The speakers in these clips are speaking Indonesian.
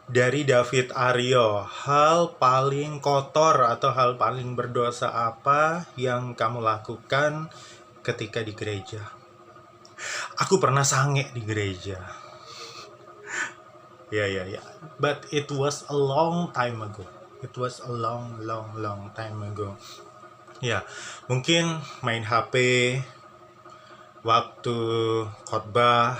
Dari David Aryo, hal paling kotor atau hal paling berdosa apa yang kamu lakukan ketika di gereja? Aku pernah sange di gereja. Ya. But it was a long time ago. It was a long time ago. Ya, mungkin main HP waktu khotbah,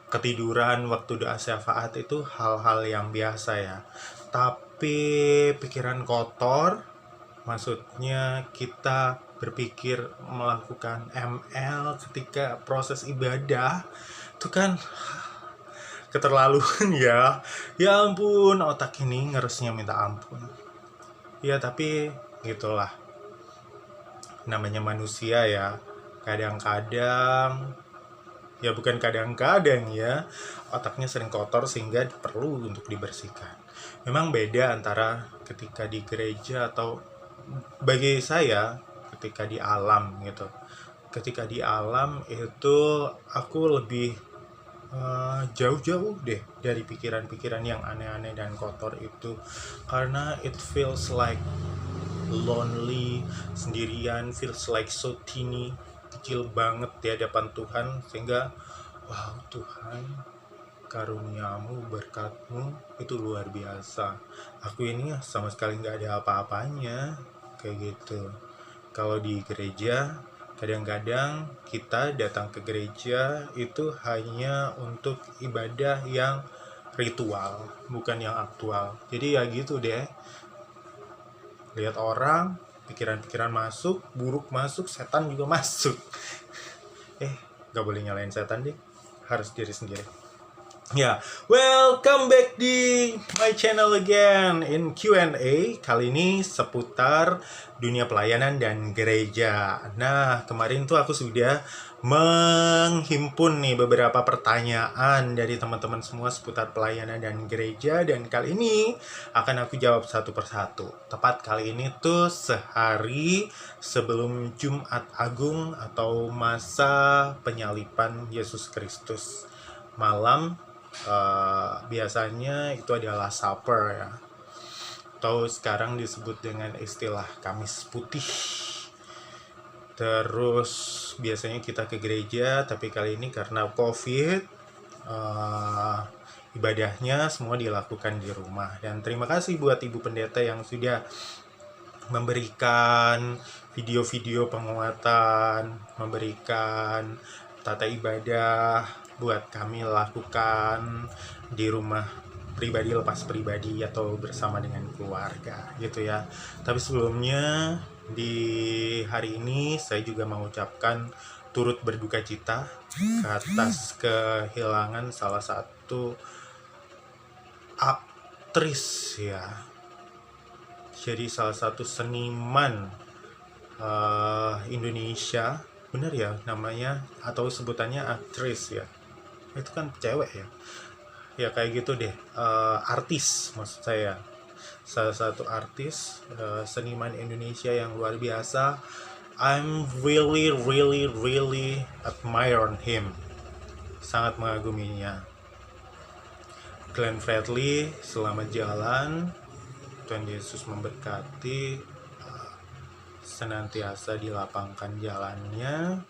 ketiduran waktu doa syafaat itu hal-hal yang biasa ya. Tapi pikiran kotor, maksudnya kita berpikir melakukan ML ketika proses ibadah, itu kan keterlaluan ya. Ya ampun, otak ini ngeresnya minta ampun. Ya tapi gitulah, namanya manusia ya. Kadang-kadang, ya bukan kadang-kadang ya, otaknya sering kotor sehingga perlu untuk dibersihkan. Memang beda antara ketika di gereja atau bagi saya ketika di alam gitu. Ketika di alam itu aku lebih jauh-jauh deh dari pikiran-pikiran yang aneh-aneh dan kotor itu, karena it feels like lonely, sendirian, feels like so teeny, kecil banget di hadapan Tuhan, sehingga wow Tuhan, karuniamu, berkatmu itu luar biasa. Aku ini sama sekali nggak ada apa-apanya, kayak gitu. Kalau di gereja, kadang-kadang kita datang ke gereja itu hanya untuk ibadah yang ritual, bukan yang aktual. Jadi ya gitu deh, lihat orang, pikiran-pikiran masuk, buruk masuk, setan juga masuk. Gak boleh nyalain setan deh, harus diri sendiri. Ya, welcome back di my channel again in Q&A. Kali ini seputar dunia pelayanan dan gereja. Nah, kemarin tuh aku sudah menghimpun nih beberapa pertanyaan dari teman-teman semua seputar pelayanan dan gereja, dan kali ini akan aku jawab satu persatu. Tepat kali ini tuh sehari sebelum Jumat Agung atau masa penyaliban Yesus Kristus. Malam biasanya itu adalah supper ya, atau sekarang disebut dengan istilah Kamis Putih. Terus biasanya kita ke gereja, tapi kali ini karena COVID, ibadahnya semua dilakukan di rumah. Dan terima kasih buat Ibu Pendeta yang sudah memberikan video-video penguatan, memberikan tata ibadah buat kami lakukan di rumah pribadi, lepas pribadi atau bersama dengan keluarga gitu ya. Tapi sebelumnya di hari ini saya juga mengucapkan turut berduka cita atas kehilangan salah satu aktris ya. Jadi salah satu seniman Indonesia, bener ya namanya atau sebutannya aktris ya, itu kan cewek ya kayak gitu deh, artis maksud saya, salah satu artis, seniman Indonesia yang luar biasa. I'm really admire him, sangat mengaguminya. Glenn Fredly, selamat jalan, Tuhan Yesus memberkati, senantiasa dilapangkan jalannya,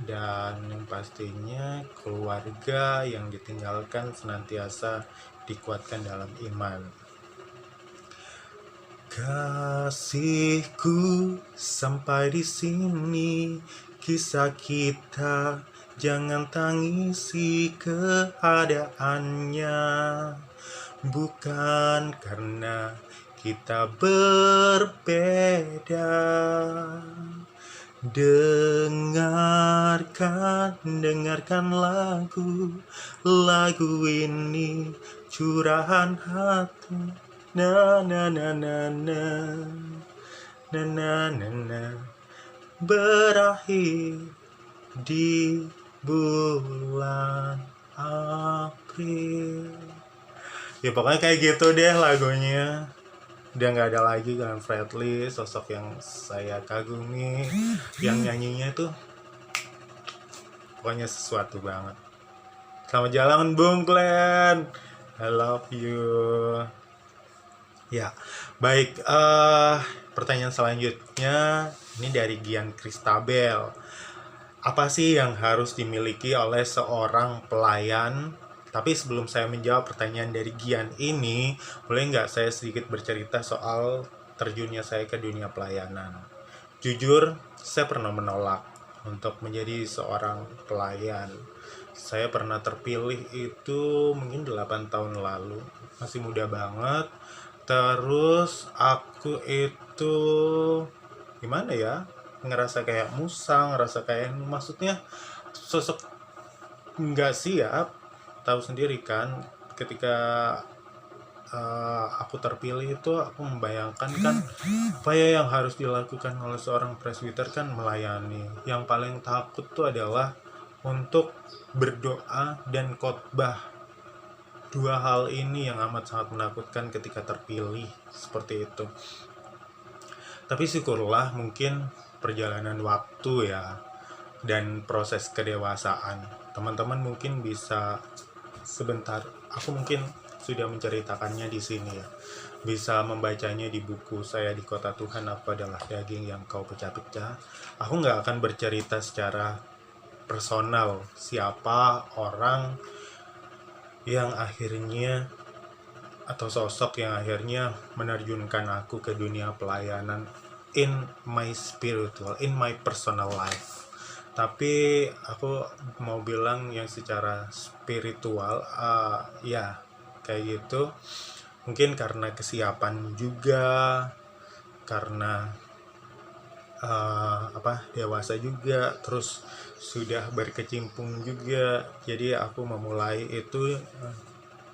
dan yang pastinya keluarga yang ditinggalkan senantiasa dikuatkan dalam iman. Kasihku, sampai di sini kisah kita, jangan tangisi keadaannya, bukan karena kita berbeda. Dengarkan lagu ini, curahan hati. Na na na na na na na na na, berakhir di bulan April. Ya pokoknya kayak gitu deh lagunya. Udah nggak ada lagi Glenn Fredly, sosok yang saya kagumi, yang nyanyinya tuh pokoknya sesuatu banget. Selamat jalan Bung Glenn. I love you. Ya, baik. Pertanyaan selanjutnya ini dari Gian Kristabel. Apa sih yang harus dimiliki oleh seorang pelayan? Tapi sebelum saya menjawab pertanyaan dari Gian ini, boleh nggak saya sedikit bercerita soal terjunnya saya ke dunia pelayanan? Jujur, saya pernah menolak untuk menjadi seorang pelayan. Saya pernah terpilih itu mungkin 8 tahun lalu, masih muda banget. Terus aku itu gimana ya, ngerasa kayak musang, ngerasa kayak, maksudnya sosok nggak siap. Tahu sendiri kan, ketika aku terpilih itu, aku membayangkan kan apa ya yang harus dilakukan oleh seorang presbiter, kan melayani. Yang paling takut tuh adalah untuk berdoa dan khotbah. Dua hal ini yang amat sangat menakutkan ketika terpilih seperti itu. Tapi syukurlah mungkin perjalanan waktu ya dan proses kedewasaan. Teman-teman mungkin bisa sebentar, aku mungkin sudah menceritakannya di sini ya. Bisa membacanya di buku saya di Kota Tuhan, Aku Adalah Daging Yang Kau Pecah-Pecah. Aku nggak akan bercerita secara personal siapa orang yang akhirnya atau sosok yang akhirnya menerjunkan aku ke dunia pelayanan in my spiritual, in my personal life. Tapi aku mau bilang yang secara spiritual, ya kayak gitu. Mungkin karena kesiapan juga, karena dewasa juga, terus sudah berkecimpung juga. Jadi aku memulai itu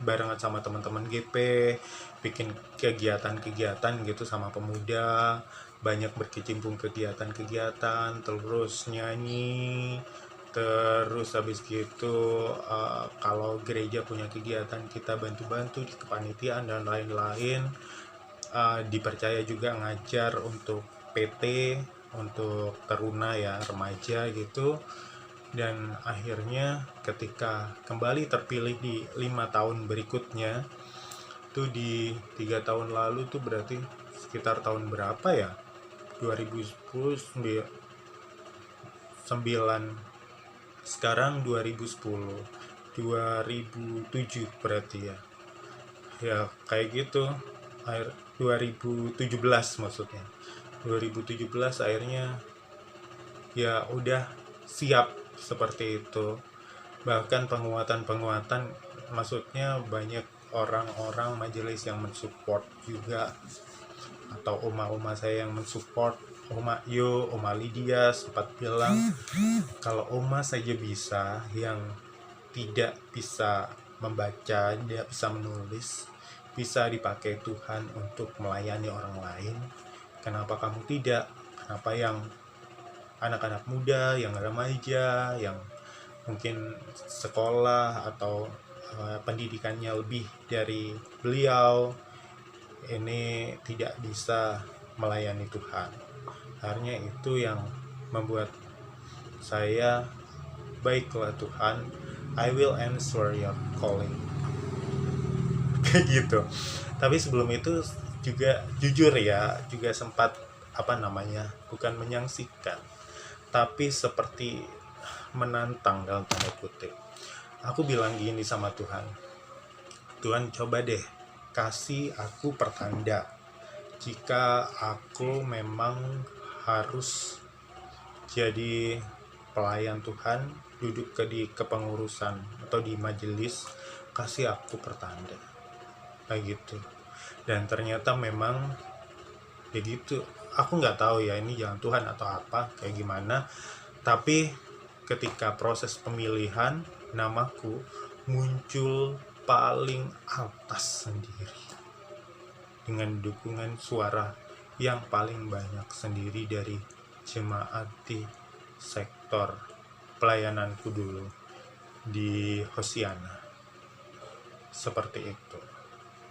barengan sama teman-teman GP, bikin kegiatan-kegiatan gitu sama pemuda, banyak berkecimpung kegiatan-kegiatan, terus nyanyi, terus habis gitu kalau gereja punya kegiatan kita bantu-bantu di kepanitiaan dan lain-lain. Dipercaya juga ngajar untuk PT, untuk teruna ya, remaja gitu. Dan akhirnya ketika kembali terpilih di 5 tahun berikutnya, tuh di 3 tahun lalu tuh berarti sekitar tahun berapa ya, 2010, 9, sekarang 2010, 2007 berarti ya, ya kayak gitu. Akhir 2017 maksudnya, 2017 akhirnya ya udah siap seperti itu. Bahkan penguatan-penguatan, maksudnya banyak orang-orang majelis yang mensupport juga, atau oma-oma saya yang mensupport. Oma Yo, Oma Lydia sempat bilang kalau oma saja bisa, yang tidak bisa membaca, tidak bisa menulis, bisa dipakai Tuhan untuk melayani orang lain, kenapa kamu tidak? Kenapa yang anak-anak muda, yang remaja, yang mungkin sekolah atau pendidikannya lebih dari beliau ini tidak bisa melayani Tuhan? Akhirnya itu yang membuat saya, baiklah Tuhan, I will answer your calling. Kayak gitu. Tapi sebelum itu juga jujur ya, juga sempat bukan menyaksikan, tapi seperti menantang dalam tanda kutip. Aku bilang gini sama Tuhan, Tuhan coba deh kasih aku pertanda jika aku memang harus jadi pelayan Tuhan, duduk di kepengurusan atau di majelis, kasih aku pertanda kayak gitu. Dan ternyata memang kayak gitu. Aku nggak tahu ya ini jalan Tuhan atau apa, kayak gimana. Tapi ketika proses pemilihan, namaku muncul paling atas sendiri, dengan dukungan suara yang paling banyak sendiri dari jemaat di sektor pelayananku dulu di Hosiana. Seperti itu.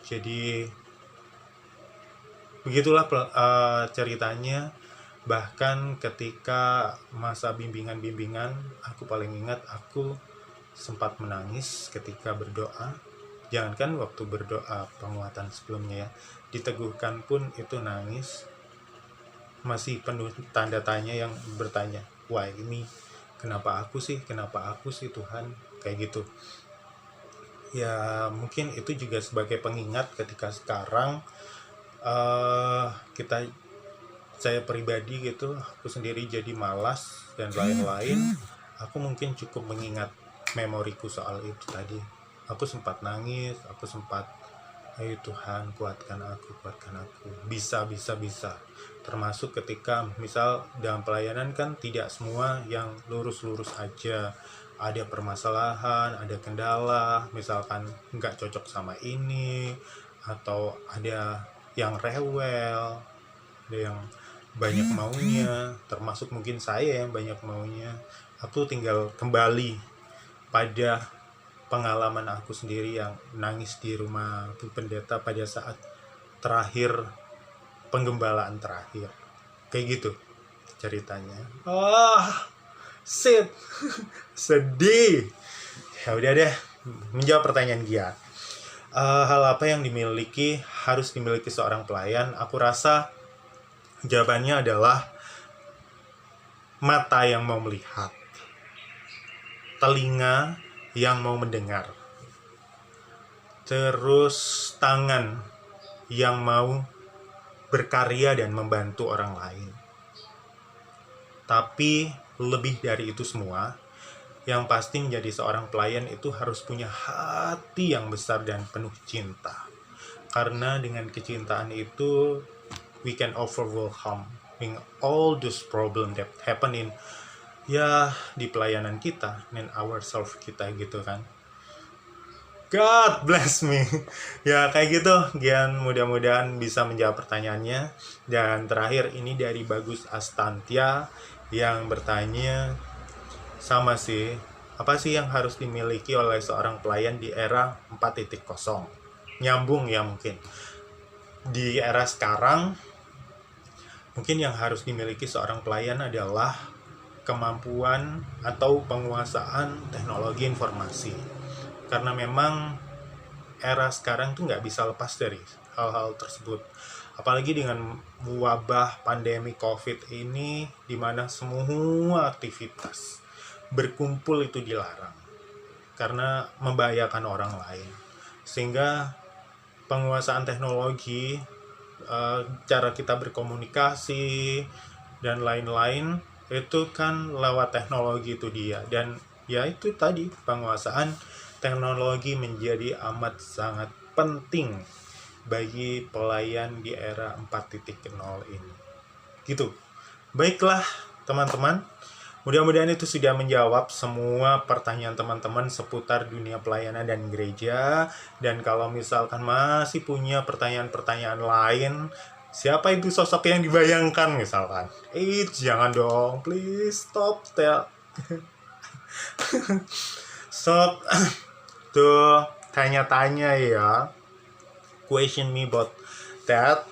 Jadi begitulah ceritanya. Bahkan ketika masa bimbingan-bimbingan, aku paling ingat aku sempat menangis ketika berdoa. Jangankan waktu berdoa penguatan sebelumnya ya, diteguhkan pun itu nangis, masih penuh tanda tanya yang bertanya, wah ini kenapa aku sih Tuhan, kayak gitu. Ya mungkin itu juga sebagai pengingat ketika sekarang kita, saya pribadi gitu, aku sendiri jadi malas dan lain-lain. Aku mungkin cukup mengingat memoriku soal itu tadi. Aku sempat nangis, aku sempat, ayo Tuhan kuatkan aku, bisa. Termasuk ketika misal dalam pelayanan kan tidak semua yang lurus-lurus aja, ada permasalahan, ada kendala, misalkan nggak cocok sama ini, atau ada yang rewel, ada yang banyak maunya, termasuk mungkin saya yang banyak maunya. Aku tinggal kembali pada pengalaman aku sendiri yang nangis di rumah Bu Pendeta pada saat terakhir, penggembalaan terakhir, kayak gitu ceritanya. Shit. Sedih. Ya udah deh, menjawab pertanyaan Gia. Hal apa yang harus dimiliki seorang pelayan? Aku rasa jawabannya adalah mata yang mau melihat, telinga yang mau mendengar, terus tangan yang mau berkarya dan membantu orang lain. Tapi lebih dari itu semua, yang pasti menjadi seorang pelayan itu harus punya hati yang besar dan penuh cinta. Karena dengan kecintaan itu we can overcome all those problems that happen in, ya, di pelayanan kita, in ourselves kita gitu kan. God bless me. Ya kayak gitu, Gian, mudah-mudahan bisa menjawab pertanyaannya. Dan terakhir ini dari Bagus Astantia yang bertanya, sama sih, apa sih yang harus dimiliki oleh seorang pelayan di era 4.0? Nyambung ya mungkin. Di era sekarang, mungkin yang harus dimiliki seorang pelayan adalah kemampuan atau penguasaan teknologi informasi. Karena memang era sekarang tuh nggak bisa lepas dari hal-hal tersebut. Apalagi dengan wabah pandemi COVID ini, di mana semua aktivitas berkumpul itu dilarang karena membahayakan orang lain. Sehingga penguasaan teknologi, cara kita berkomunikasi dan lain-lain itu kan lewat teknologi itu dia. Dan ya itu tadi, penguasaan teknologi menjadi amat sangat penting bagi pelayan di era 4.0 ini. Gitu. Baiklah teman-teman, mudah-mudahan itu sudah menjawab semua pertanyaan teman-teman seputar dunia pelayanan dan gereja. Dan kalau misalkan masih punya pertanyaan-pertanyaan lain, siapa itu sosok yang dibayangkan misalkan, jangan dong, please stop stop tuh tanya-tanya ya, question me about that.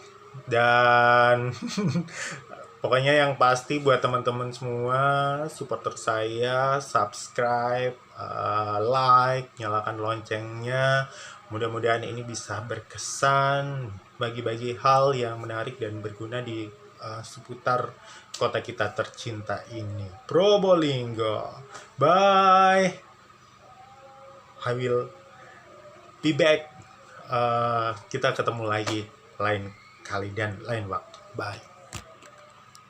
Dan pokoknya yang pasti buat teman-teman semua, supporter saya, subscribe, like, nyalakan loncengnya. Mudah-mudahan ini bisa berkesan, bagi-bagi hal yang menarik dan berguna di seputar kota kita tercinta ini, Probolinggo. Bye. I will be back. Kita ketemu lagi lain kali dan lain waktu. Bye.